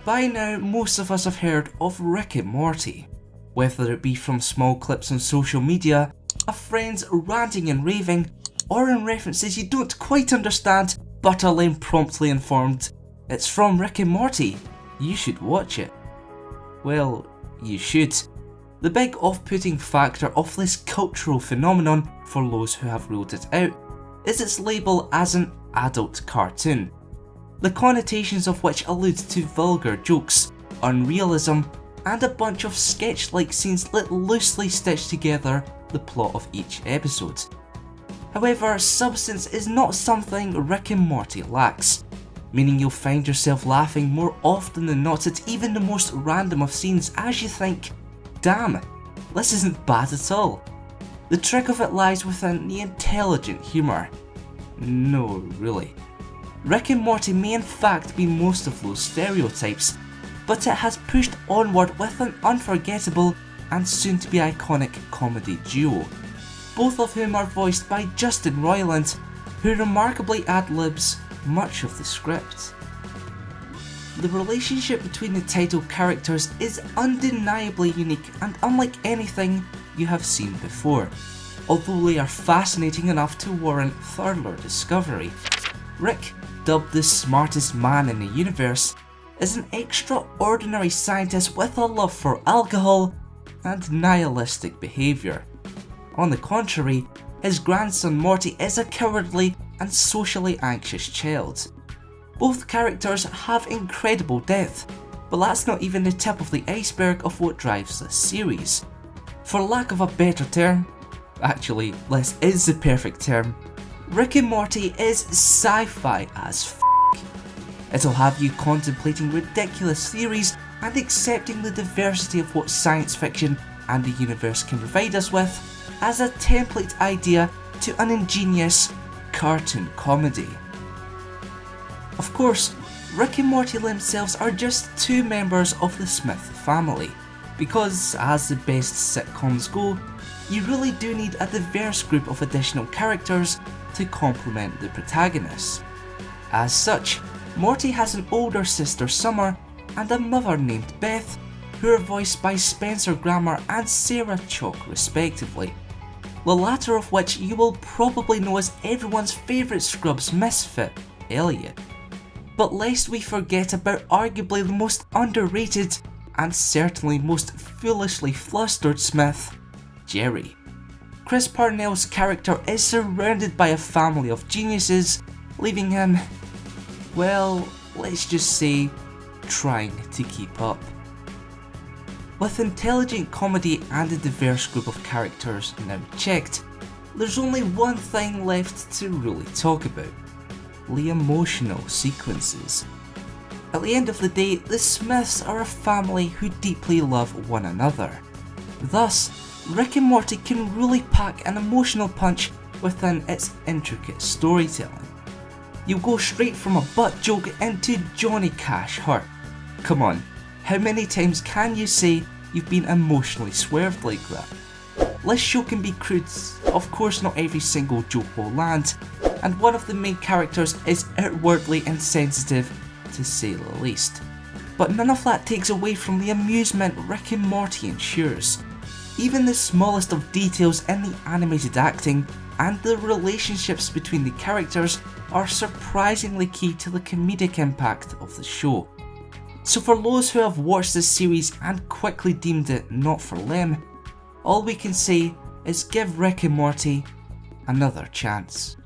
By now, most of us have heard of Rick and Morty. Whether it be from small clips on social media, a friends ranting and raving, or in references you don't quite understand but are then promptly informed it's from Rick and Morty, you should watch it. Well, you should. The big off-putting factor of this cultural phenomenon for those who have ruled it out is its label as an adult cartoon, the connotations of which allude to vulgar jokes, unrealism, and a bunch of sketch-like scenes that loosely stitch together the plot of each episode. However, substance is not something Rick and Morty lacks, meaning you'll find yourself laughing more often than not at even the most random of scenes as you think, damn, this isn't bad at all. The trick of it lies within the intelligent humour. No, really. Rick and Morty may in fact be most of those stereotypes, but it has pushed onward with an unforgettable and soon to be iconic comedy duo, both of whom are voiced by Justin Roiland, who remarkably ad-libs much of the script. The relationship between the title characters is undeniably unique and unlike anything you have seen before, although they are fascinating enough to warrant further discovery. Rick, dubbed the smartest man in the universe, is an extraordinary scientist with a love for alcohol and nihilistic behaviour. On the contrary, his grandson Morty is a cowardly and socially anxious child. Both characters have incredible depth, but that's not even the tip of the iceberg of what drives this series. For lack of a better term, actually this is the perfect term, Rick and Morty is sci-fi as f***. It'll have you contemplating ridiculous theories and accepting the diversity of what science fiction and the universe can provide us with as a template idea to an ingenious cartoon comedy. Of course, Rick and Morty themselves are just two members of the Smith family, because as the best sitcoms go, you really do need a diverse group of additional characters to complement the protagonists. As such, Morty has an older sister Summer and a mother named Beth, who are voiced by Spencer Grammer and Sarah Chalk respectively, the latter of which you will probably know as everyone's favourite Scrubs misfit, Elliot. But lest we forget about arguably the most underrated and certainly most foolishly flustered Smith, Jerry. Chris Parnell's character is surrounded by a family of geniuses, leaving him, well, let's just say, trying to keep up. With intelligent comedy and a diverse group of characters now checked, there's only one thing left to really talk about: the emotional sequences. At the end of the day, the Smiths are a family who deeply love one another. Thus, Rick and Morty can really pack an emotional punch within its intricate storytelling. You'll go straight from a butt joke into Johnny Cash hurt. Come on, how many times can you say you've been emotionally swerved like that? This show can be crude, of course not every single joke will land, and one of the main characters is outwardly insensitive to say the least. But none of that takes away from the amusement Rick and Morty ensures. Even the smallest of details in the animated acting and the relationships between the characters are surprisingly key to the comedic impact of the show. So for those who have watched this series and quickly deemed it not for them, all we can say is give Rick and Morty another chance.